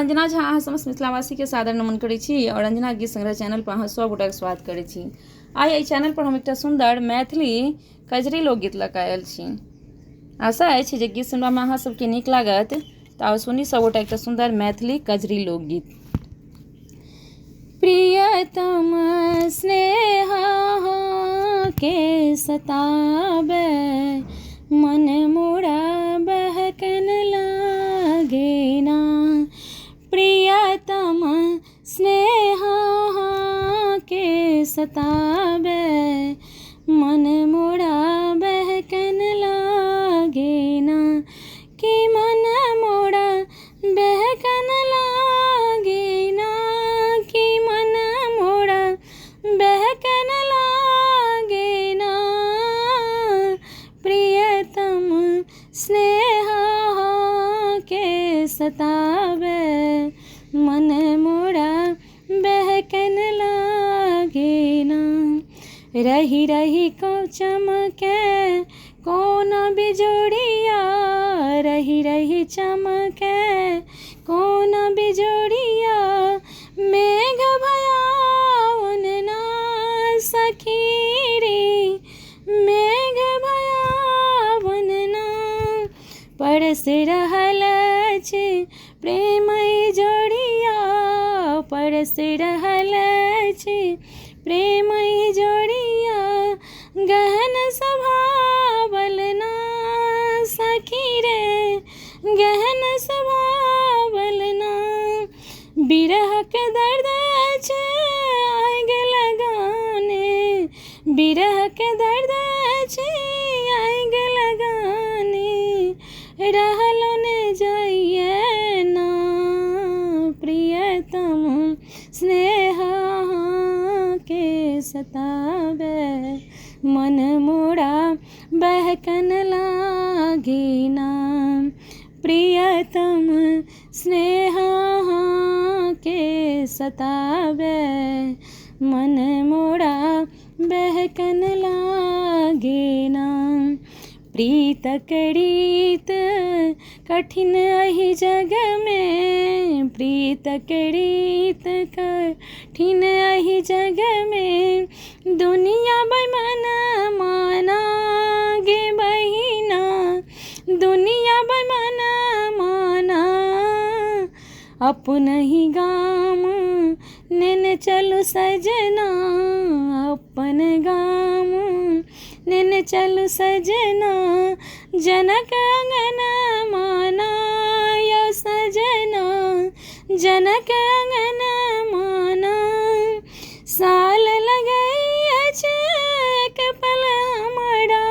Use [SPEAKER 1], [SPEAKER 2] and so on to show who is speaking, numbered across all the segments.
[SPEAKER 1] अंजना झा अहाँ समस्त मिथिलावासी के सादर नमन करै छी और अंजना गीत संग्रह चैनल पर अहाँ सब गोटा के स्वागत करै छी। आइ एहि चैनल पर हम एकटा सुंदर मैथिली कजरी लोकगीत लऽ कऽ आयल छी। आशा अछि जे गीत सुनबामे अहाँ सबके नीक लागत। तऽ आउ सुनी सब गोटा एकटा सुंदर मैथिली कजरी लोकगीत। प्रियतम स्नेह के सताबै मन मोरा बहकन लागे ना। प्रियतम स्नेह के सताबै मन मोरा बहकन लागे ना। कि मन मोरा बहकन लागे ना। कि मन मोरा बहकन लागे ना। प्रियतम स्नेह के सताबै मन मोरा बहकन लागे ना। रही रही को चमके कौन बिजोड़िया। रही रही चमके कौन बिजोड़िया। मेघ भयावन ना सखी रे। मेघ भयावन ना। परस रहल अछि प्रेम जोड़िया। परस रहल अछि प्रेम जोड़िया। गहन स्वभावल ना सखी रे। गहन स्वभावल ना। बिरह के दर्द अछि आग लगाने। बिरह के दर्द अछि आग लगाने। रहलो ने जाइए ना। प्रियतम स्नेह के सताबै मन मोरा बहकन लागे ना। प्रियतम स्नेह के सताबै मन मोरा बहकन लागे ना। प्रीत करीत कठिन एहि जग में। प्रीत करीत कठिन एहि जग में। दुनिया बेईमान माना गे बहिना। दुनिया बेईमान माना। अपन ही गाम नेने चलू सजना। अपन गाम नेने चलू सजना। जनक अंगन माना यो सजना। जनक अंगन माना। साल लगई अछि एक पल हमरा।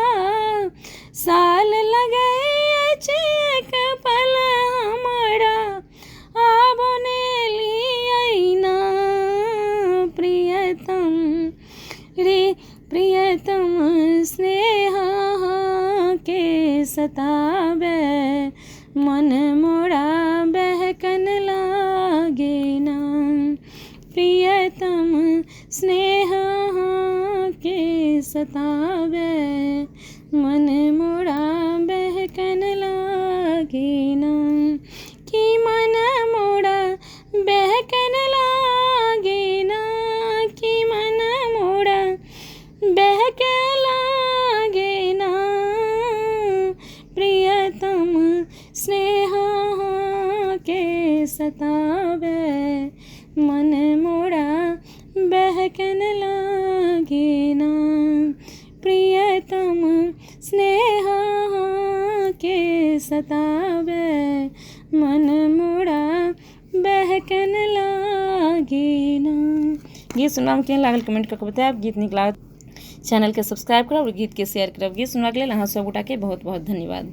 [SPEAKER 1] साल लगई अछि एक पल हमरा। आबो ने लियै ना। प्रियतम रे प्रियतम स्नेह के सताबै मन मोरा बहकन लागे ना। प्रियतम स्नेह के सताबै मन मोरा बहकन लागे ना। कि मन मोरा बहकन लागे ना। कि मन मोरा बहकन लागे ना। प्रियतम स्नेह के सताबै मन मोरा बहकन लागे ना। प्रियतम स्नेह के सताबै मन मोरा बहकन लागे ना। गीत सुनबामे केहन लागल कमेंट कऽ के बतायब। गीत नीक लागत चैनल के सब्सक्राइब करब और गीत के शेयर करब। गीत सुनबाक लेल अहाँ सब गोटा के बहुत बहुत धन्यवाद।